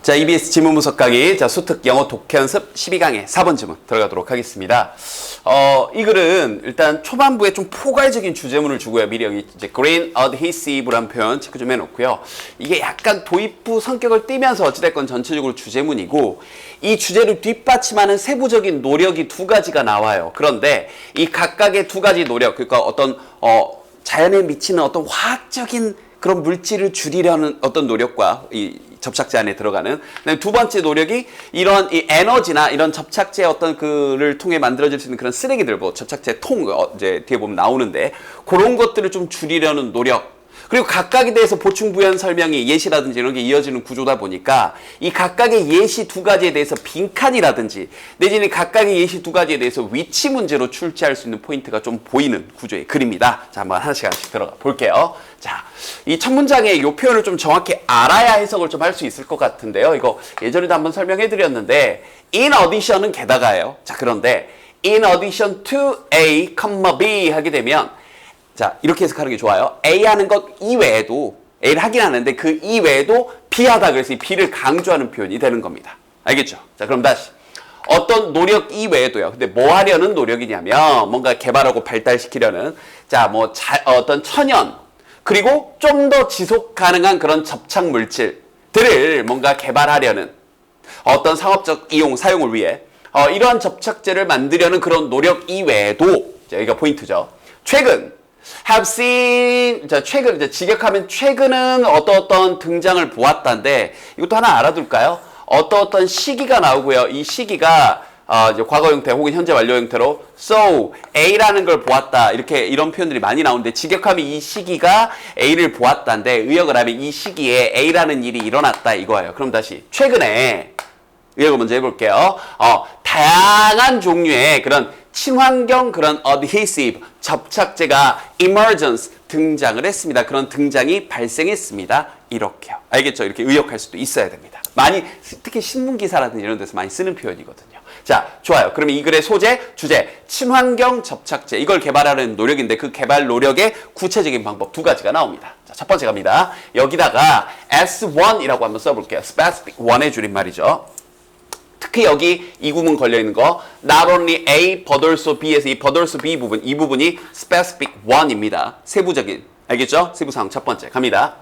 자, EBS 지문 분석 강의, 자, 수특 영어 독해 연습 12강의 4번 지문 들어가도록 하겠습니다. 이 글은 일단 초반부에 좀 포괄적인 주제문을 주고요. 미리 여기 이제 green adhesive라는 표현 체크 좀 해놓고요. 이게 약간 도입부 성격을 띠면서 어찌됐건 전체적으로 주제문이고, 이 주제를 뒷받침하는 세부적인 노력이 두 가지가 나와요. 그런데 이 각각의 두 가지 노력, 그러니까 어떤 자연에 미치는 어떤 화학적인 그런 물질을 줄이려는 어떤 노력과 이 접착제 안에 들어가는, 그다음에 두 번째 노력이 이런 이 에너지나 이런 접착제 어떤 그를 통해 만들어질 수 있는 그런 쓰레기들, 뭐 접착제 통 이제 뒤에 보면 나오는데 그런 것들을 좀 줄이려는 노력. 그리고 각각에 대해서 보충 부연 설명이 예시라든지 이런 게 이어지는 구조다 보니까 이 각각의 예시 두 가지에 대해서 빈칸이라든지 내지는 각각의 예시 두 가지에 대해서 위치 문제로 출제할 수 있는 포인트가 좀 보이는 구조의 글입니다. 자, 한번 하나씩 들어가 볼게요. 자, 이 첫 문장의 이 표현을 좀 정확히 알아야 해석을 좀 할 수 있을 것 같은데요. 이거 예전에도 한번 설명해 드렸는데 in addition은 게다가예요. 자, 그런데 in addition to A, B 하게 되면, 자, 이렇게 해석하는 게 좋아요. A 하는 것 이외에도, A를 하긴 하는데 그 이외에도 B 하다, 그래서 이 B를 강조하는 표현이 되는 겁니다. 알겠죠? 자, 그럼 다시. 어떤 노력 이외에도요. 근데 뭐 하려는 노력이냐면 뭔가 개발하고 발달시키려는, 자, 뭐 어떤 천연, 그리고 좀 더 지속 가능한 그런 접착 물질들을 뭔가 개발하려는 어떤 상업적 사용을 위해 이러한 접착제를 만들려는 그런 노력 이외에도, 자, 여기가 포인트죠. 최근 have seen, 자, 최근, 이제 직역하면 최근은 어떤 등장을 보았다인데, 이것도 하나 알아둘까요? 어떤 시기가 나오고요. 이 시기가 이제 과거 형태 혹은 현재 완료 형태로 so A라는 걸 보았다, 이런 표현들이 많이 나오는데, 직역하면 이 시기가 A를 보았다인데 의역을 하면 이 시기에 A라는 일이 일어났다 이거예요. 그럼 다시 최근에 의역을 먼저 해볼게요. 다양한 종류의 그런 친환경 그런 adhesive 접착제가 emergence 등장을 했습니다. 그런 등장이 발생했습니다. 이렇게요. 알겠죠? 이렇게 의역할 수도 있어야 됩니다. 많이, 특히 신문기사라든지 이런 데서 많이 쓰는 표현이거든요. 자, 좋아요. 그러면 이 글의 소재, 주제, 친환경 접착제, 이걸 개발하는 노력인데 그 개발 노력의 구체적인 방법 두 가지가 나옵니다. 자, 첫 번째 갑니다. 여기다가 S1이라고 한번 써볼게요. specific 1의 줄임말이죠. 특히 여기 이 구문 걸려있는 거 not only A but also B에서 이 but also B 부분, 이 부분이 specific 1입니다. 세부적인, 알겠죠? 세부사항 첫 번째 갑니다.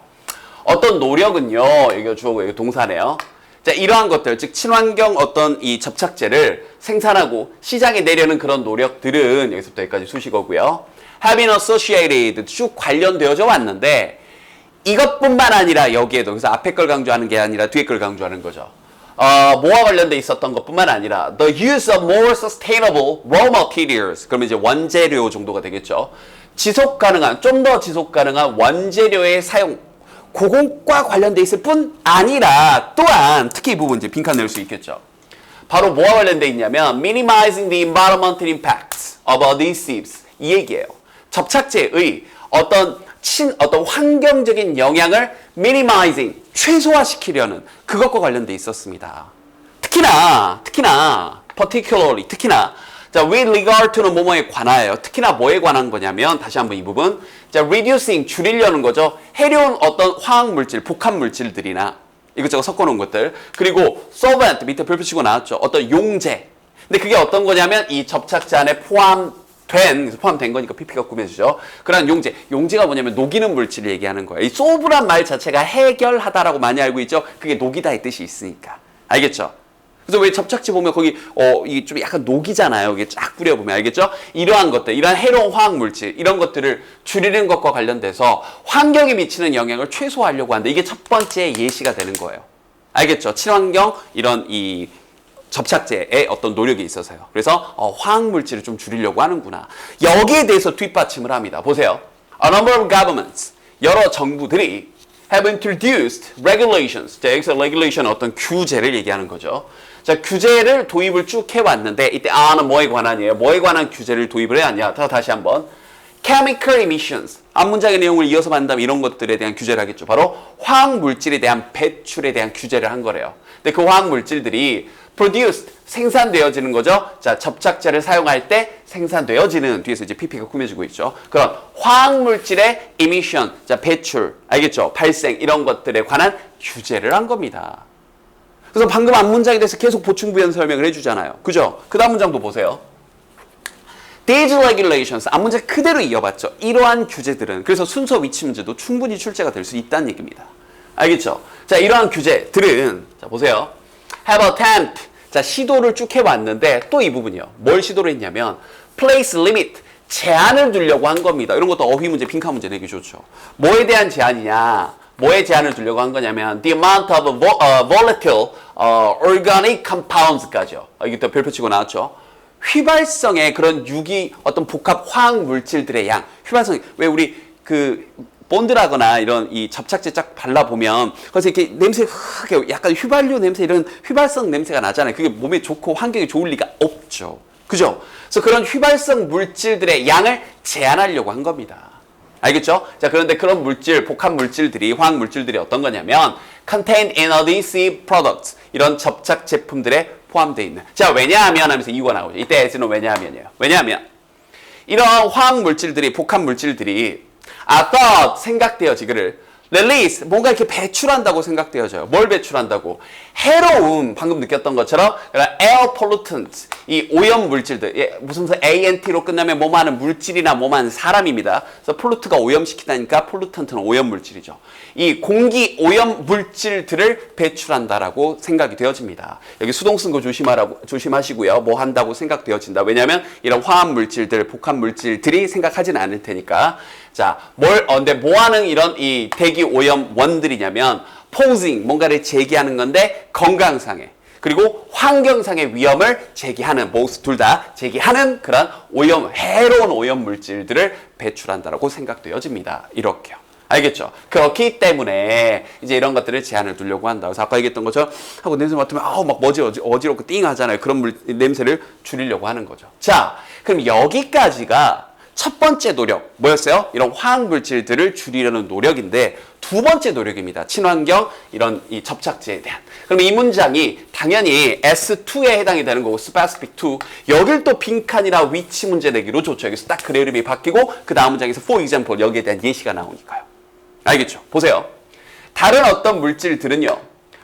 어떤 노력은요, 여기가 주어고 여기 동사네요. 자, 이러한 것들, 즉 친환경 어떤 이 접착제를 생산하고 시장에 내려는 그런 노력들은 여기서부터 여기까지 수식어고요. have been associated, 쭉 관련되어져 왔는데 이것뿐만 아니라 여기에도, 그래서 앞에 걸 강조하는 게 아니라 뒤에 걸 강조하는 거죠. 뭐와 관련돼 있었던 것뿐만 아니라 the use of more sustainable raw materials, 그러면 이제 원재료 정도가 되겠죠. 지속 가능한, 좀 더 지속 가능한 원재료의 사용, 그것과 관련돼 있을 뿐 아니라 또한 특히 이 부분 이제 빈칸 낼 수 있겠죠. 바로 뭐와 관련돼 있냐면 minimizing the environmental impacts of adhesives, 이 얘기예요. 접착제의 어떤 환경적인 영향을 minimizing, 최소화시키려는 그것과 관련돼 있었습니다. 특히나 particularly, 특히나, 자, with regard to는 뭐뭐에 관하여요. 특히나 뭐에 관한 거냐면, 다시 한번 이 부분, 자, reducing, 줄이려는 거죠. 해로운 어떤 화학물질, 복합물질들이나 이것저것 섞어놓은 것들, 그리고 solvent, 밑에 별표 치고 나왔죠. 어떤 용제. 근데 그게 어떤 거냐면 이 접착제 안에 포함된 거니까 PP가 꾸며주죠. 그런 용제가 뭐냐면 녹이는 물질을 얘기하는 거예요. 이 solve란 말 자체가 해결하다라고 많이 알고 있죠. 그게 녹이다의 뜻이 있으니까. 알겠죠? 그래서 왜 접착제 보면 거기 이게 좀 약간 녹이잖아요. 이게 쫙 뿌려보면, 알겠죠? 이러한 것들, 이러한 해로운 화학물질, 이런 것들을 줄이는 것과 관련돼서 환경에 미치는 영향을 최소화하려고 하는데, 이게 첫 번째 예시가 되는 거예요. 알겠죠? 친환경 이런 이 접착제의 어떤 노력이 있어서요. 그래서 화학물질을 좀 줄이려고 하는구나. 여기에 대해서 뒷받침을 합니다. 보세요. A number of governments, 여러 정부들이 have introduced regulations. 자, 여기서 regulation 어떤 규제를 얘기하는 거죠. 자, 규제를 도입을 쭉 해왔는데, 이때 는 뭐에 관한이에요? 뭐에 관한 규제를 도입을 해왔냐? 다시 한번. chemical emissions. 앞문장의 내용을 이어서 만든다면 이런 것들에 대한 규제를 하겠죠. 바로 화학물질에 대한 배출에 대한 규제를 한 거래요. 근데 그 화학물질들이 produced, 생산되어지는 거죠. 자, 접착제를 사용할 때 생산되어지는, 뒤에서 이제 PP가 꾸며지고 있죠. 그런 화학물질의 emission, 자, 배출, 알겠죠? 발생, 이런 것들에 관한 규제를 한 겁니다. 그래서 방금 앞 문장에 대해서 계속 보충 부연 설명을 해주잖아요. 그죠? 그 다음 문장도 보세요. These regulations, 앞 문장 그대로 이어봤죠. 이러한 규제들은, 그래서 순서 위치 문제도 충분히 출제가 될 수 있다는 얘기입니다. 알겠죠? 자, 이러한 규제들은, 자, 보세요. Have attempt. 자, 시도를 쭉 해왔는데, 또 이 부분이요. 뭘 시도를 했냐면, place limit. 제한을 두려고 한 겁니다. 이런 것도 어휘 문제, 빈칸 문제 내기 좋죠. 뭐에 대한 제한이냐? 뭐에 제한을 두려고 한 거냐면, the amount of volatile organic compounds까지요. 이게 또 별표 치고 나왔죠. 휘발성의 그런 유기 어떤 복합 화학 물질들의 양, 휘발성, 왜 우리 그 본드라거나 이런 이 접착제 쫙 발라보면 그래서 이렇게 냄새 흑하게 약간 휘발유 냄새 이런 휘발성 냄새가 나잖아요. 그게 몸에 좋고 환경에 좋을 리가 없죠. 그죠? 그래서 그런 휘발성 물질들의 양을 제한하려고 한 겁니다. 알겠죠? 자, 그런데 그런 물질, 복합 물질들이, 화학 물질들이 어떤 거냐면 contained in adhesive products, 이런 접착 제품들에 포함되어 있는. 자, 왜냐하면 하면서 이유가 나오죠. 이때 as는 왜냐하면이에요. 왜냐하면 이런 화학 물질들이, 복합 물질들이 are thought, 생각되어지기를 release, 뭔가 이렇게 배출한다고 생각되어져요. 뭘 배출한다고? 해로운, 방금 느꼈던 것처럼 air pollutants, 이 오염 물질들, 예, 무슨 ANT로 끝나면 뭐하는 물질이나 뭐하는 사람입니다. 그래서 pollute가 오염시키다니까 pollutant는 오염 물질이죠. 이 공기 오염 물질들을 배출한다라고 생각이 되어집니다. 여기 수동 쓴 거 조심하시고요. 뭐 한다고 생각되어진다. 왜냐하면 이런 화학 물질들, 복합 물질들이 생각하지는 않을 테니까. 자, 근데 뭐하는 이런 이 대기 오염 원들이냐면 posing, 뭔가를 제기하는 건데 건강상의 그리고 환경상의 위험을 제기하는, 둘 다 제기하는 그런 오염, 해로운 오염 물질들을 배출한다라고 생각되어집니다. 이렇게요. 알겠죠? 그렇기 때문에 이제 이런 것들을 제한을 두려고 한다. 그래서 아까 얘기했던 것처럼 하고 냄새 맡으면 막 어지럽고 띵 하잖아요. 그런 냄새를 줄이려고 하는 거죠. 자, 그럼 여기까지가 첫 번째 노력, 뭐였어요? 이런 화학물질들을 줄이려는 노력인데, 두 번째 노력입니다. 친환경, 이런 이 접착제에 대한. 그럼 이 문장이 당연히 S2에 해당이 되는 거고, specific to. 여길 또 빈칸이나 위치 문제 내기로 좋죠. 여기서 딱 글의 이름이 바뀌고, 그 다음 문장에서 for example, 여기에 대한 예시가 나오니까요. 알겠죠? 보세요. 다른 어떤 물질들은요,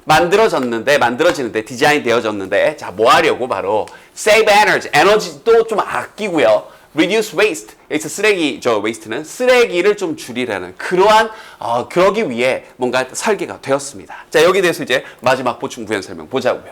만들어지는데, 디자인 되어졌는데, 자, 뭐 하려고? 바로 save energy, 에너지도 좀 아끼고요. reduce waste, 여기서 waste는 쓰레기를 좀 줄이라는 그러한, 그러기 위해 뭔가 설계가 되었습니다. 자, 여기에 대해서 이제 마지막 보충 부연 설명 보자고요.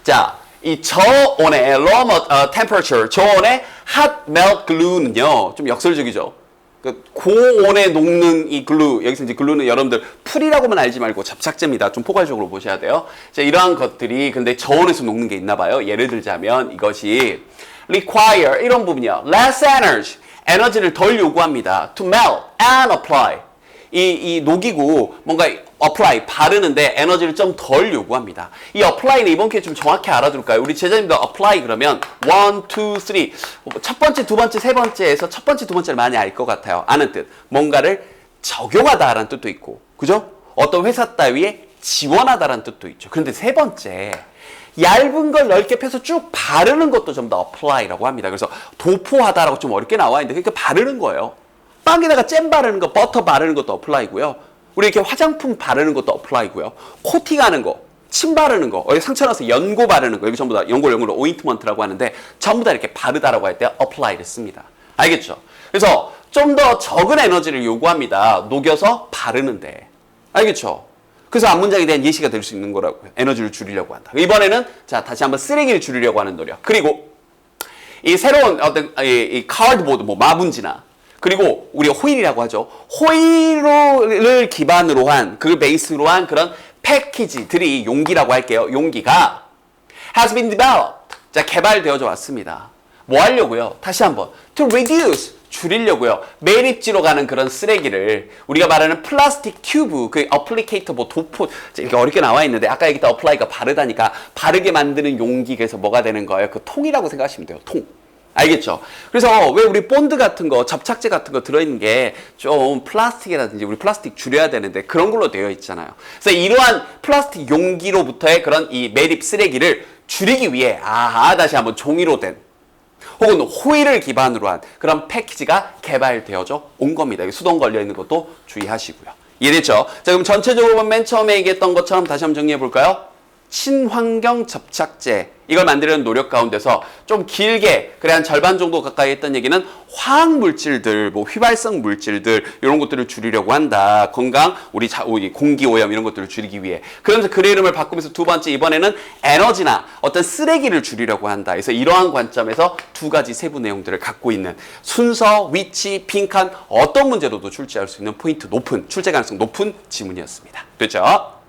자, 이 저온의 low temperature, 저온의 hot melt glue는요, 좀 역설적이죠. 그 고온에 녹는 이 글루, 여기서 이제 글루는 여러분들 풀이라고만 알지 말고 접착제입니다. 좀 포괄적으로 보셔야 돼요. 자, 이러한 것들이 근데 저온에서 녹는 게 있나 봐요. 예를 들자면 이것이 require, 이런 부분이요. less energy, 에너지를 덜 요구합니다. to melt and apply. 이 녹이고 뭔가 apply, 바르는데 에너지를 좀 덜 요구합니다. 이 apply는 이번 기회에 좀 정확히 알아둘까요? 우리 제자님들 apply 그러면 1, 2, 3 첫 번째, 두 번째, 세 번째에서 첫 번째, 두 번째를 많이 알 것 같아요. 아는 뜻. 뭔가를 적용하다라는 뜻도 있고, 그죠? 어떤 회사 따위에 지원하다라는 뜻도 있죠. 그런데 세 번째, 얇은 걸 넓게 펴서 쭉 바르는 것도 좀 더 apply라고 합니다. 그래서 도포하다라고 좀 어렵게 나와 있는데, 그러니까 바르는 거예요. 빵에다가 잼 바르는 거, 버터 바르는 것도 apply고요. 우리 이렇게 화장품 바르는 것도 apply고요. 코팅하는 거, 침 바르는 거, 상처 나서 연고 바르는 거, 여기 전부 다 연고를 오인트먼트라고 하는데 전부 다 이렇게 바르다라고 할 때 apply를 씁니다. 알겠죠? 그래서 좀 더 적은 에너지를 요구합니다. 녹여서 바르는데. 알겠죠? 그래서 앞 문장에 대한 예시가 될 수 있는 거라고요. 에너지를 줄이려고 한다. 이번에는 자, 다시 한번 쓰레기를 줄이려고 하는 노력. 그리고 이 새로운 어떤 이 카드보드, 뭐 마분지나, 그리고 우리 호일이라고 하죠. 호일을 기반으로 한, 그 베이스로 한 그런 패키지들이, 용기라고 할게요. 용기가 has been developed. 자, 개발되어져 왔습니다. 뭐 하려고요? 다시 한번 to reduce, 줄이려고요. 매립지로 가는 그런 쓰레기를, 우리가 말하는 플라스틱 튜브, 그 어플리케이터, 뭐 도포, 이렇게 어렵게 나와 있는데 아까 얘기했던 어플라이가 바르다니까 바르게 만드는 용기, 그래서 뭐가 되는 거예요? 그 통이라고 생각하시면 돼요. 통. 알겠죠? 그래서 왜 우리 본드 같은 거, 접착제 같은 거 들어있는 게 좀 플라스틱이라든지, 우리 플라스틱 줄여야 되는데 그런 걸로 되어 있잖아요. 그래서 이러한 플라스틱 용기로부터의 그런 이 매립 쓰레기를 줄이기 위해, 다시 한번 종이로 된, 혹은 호일을 기반으로 한 그런 패키지가 개발되어져 온 겁니다. 수동 걸려있는 것도 주의하시고요. 이해됐죠? 자, 그럼 전체적으로 맨 처음에 얘기했던 것처럼 다시 한번 정리해 볼까요? 친환경 접착제 이걸 만드려는 노력 가운데서 좀 길게 그래 한 절반 정도 가까이 했던 얘기는 화학 물질들, 뭐 휘발성 물질들 이런 것들을 줄이려고 한다. 건강, 우리 공기 오염 이런 것들을 줄이기 위해. 그러면서 글의 이름을 바꾸면서 두 번째 이번에는 에너지나 어떤 쓰레기를 줄이려고 한다. 그래서 이러한 관점에서 두 가지 세부 내용들을 갖고 있는 순서, 위치, 빈칸 어떤 문제로도 출제할 수 있는 포인트 높은 출제 가능성 높은 지문이었습니다. 됐죠?